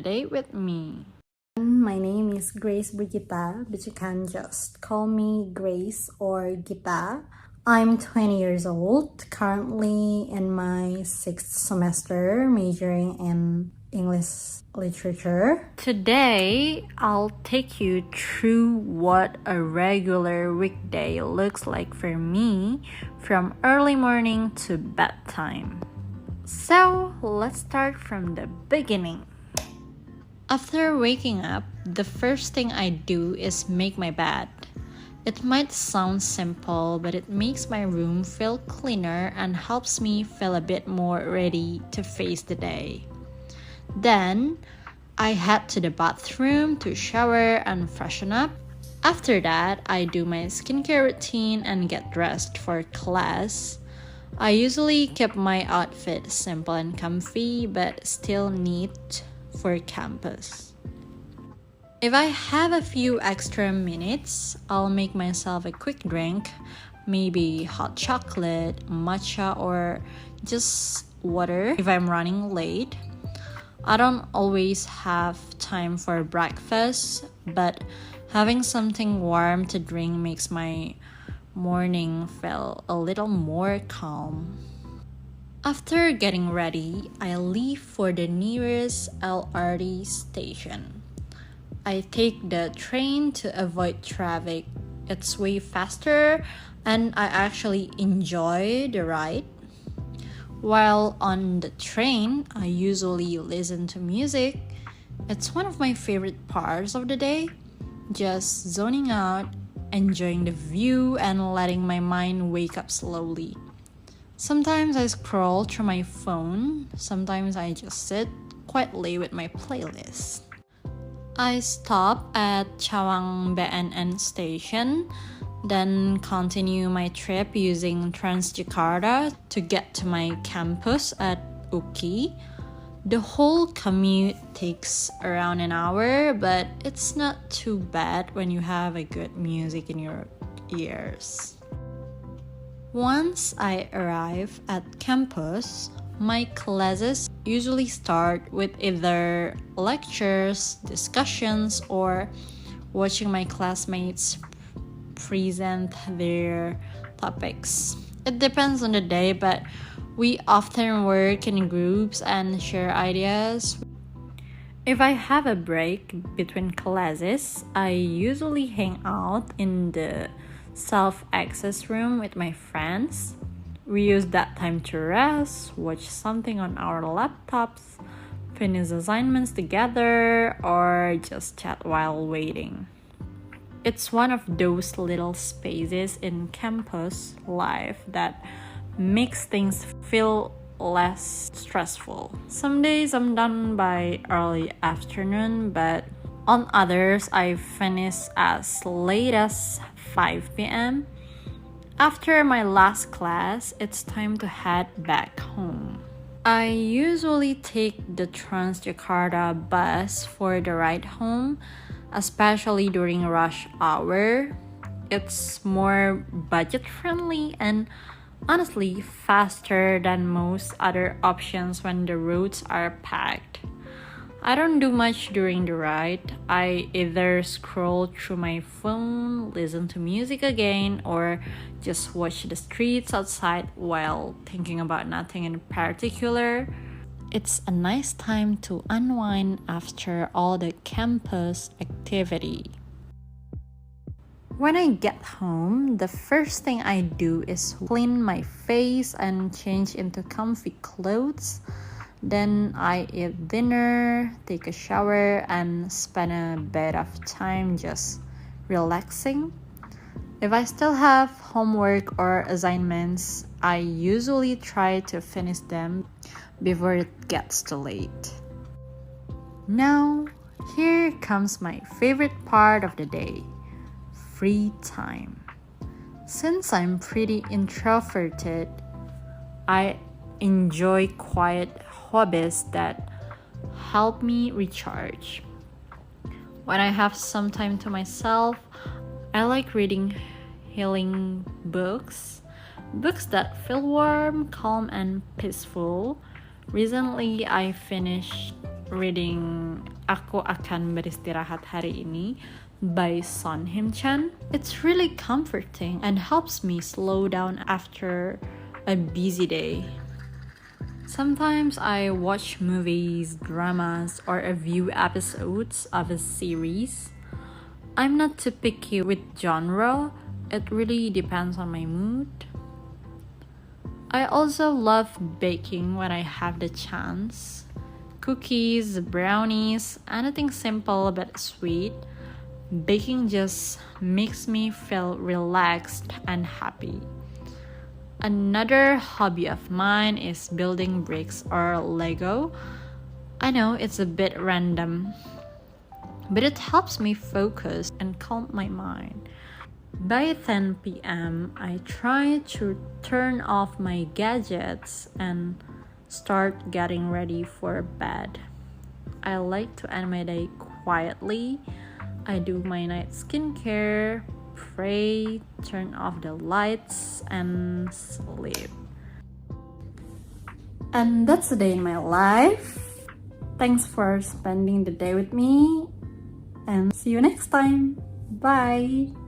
today with me. My name is Grace Brigita, but you can just call me Grace or Gita. I'm 20 years old, currently in my 6th semester, majoring in English literature. Today, I'll take you through what a regular weekday looks like for me from early morning to bedtime. So, let's start from the beginning. After waking up, the first thing I do is make my bed. It might sound simple, but it makes my room feel cleaner and helps me feel a bit more ready to face the day. Then, I head to the bathroom to shower and freshen up. After that, I do my skincare routine and get dressed for class. I usually keep my outfit simple and comfy, but still neat for campus. If I have a few extra minutes, I'll make myself a quick drink, maybe hot chocolate, matcha, or just water if I'm running late. I don't always have time for breakfast, but having something warm to drink makes my morning feel a little more calm. After getting ready, I leave for the nearest LRT station. I take the train to avoid traffic. It's way faster and I actually enjoy the ride. While on the train, I usually listen to music. It's one of my favorite parts of the day. Just zoning out, enjoying the view, and letting my mind wake up slowly. Sometimes I scroll through my phone. Sometimes I just sit quietly with my playlist. I stop at Cawang BNN station, then continue my trip using Transjakarta to get to my campus at UKI. The whole commute takes around an hour, but it's not too bad when you have a good music in your ears. Once I arrive at campus, my classes usually start with either lectures, discussions, or watching my classmates present their topics. It depends on the day, but we often work in groups and share ideas. If I have a break between classes, I usually hang out in the self-access room with my friends. We use that time to rest, watch something on our laptops, finish assignments together, or just chat while waiting. It's one of those little spaces in campus life that makes things feel less stressful. Some days I'm done by early afternoon, but on others I finish as late as 5 p.m. After my last class, it's time to head back home. I usually take the Transjakarta bus for the ride home, especially during rush hour. It's more budget-friendly and honestly faster than most other options when the roads are packed. I don't do much during the ride. I either scroll through my phone, listen to music again, or just watch the streets outside while thinking about nothing in particular. It's a nice time to unwind after all the campus activity. When I get home, the first thing I do is clean my face and change into comfy clothes. Then I eat dinner, take a shower, and spend a bit of time just relaxing. If I still have homework or assignments, I usually try to finish them before it gets too late. Now, here comes my favorite part of the day, free time. Since I'm pretty introverted, I enjoy quiet hobbies that help me recharge. When I have some time to myself, I like reading healing books that feel warm, calm, and peaceful. Recently, I finished reading Aku Akan Beristirahat Hari Ini by Son Him-chan. It's really comforting and helps me slow down after a busy day. Sometimes I watch movies, dramas, or review episodes of a series. I'm not too picky with genre. It really depends on my mood. I also love baking when I have the chance. Cookies, brownies, anything simple but sweet. Baking just makes me feel relaxed and happy. Another hobby of mine is building bricks or Lego. I know it's a bit random, but it helps me focus and calm my mind. By 10 p.m., I try to turn off my gadgets and start getting ready for bed. I like to end my day quietly. I do my night skincare, pray, turn off the lights, and sleep. And that's the day in my life. Thanks for spending the day with me, and see you next time. Bye.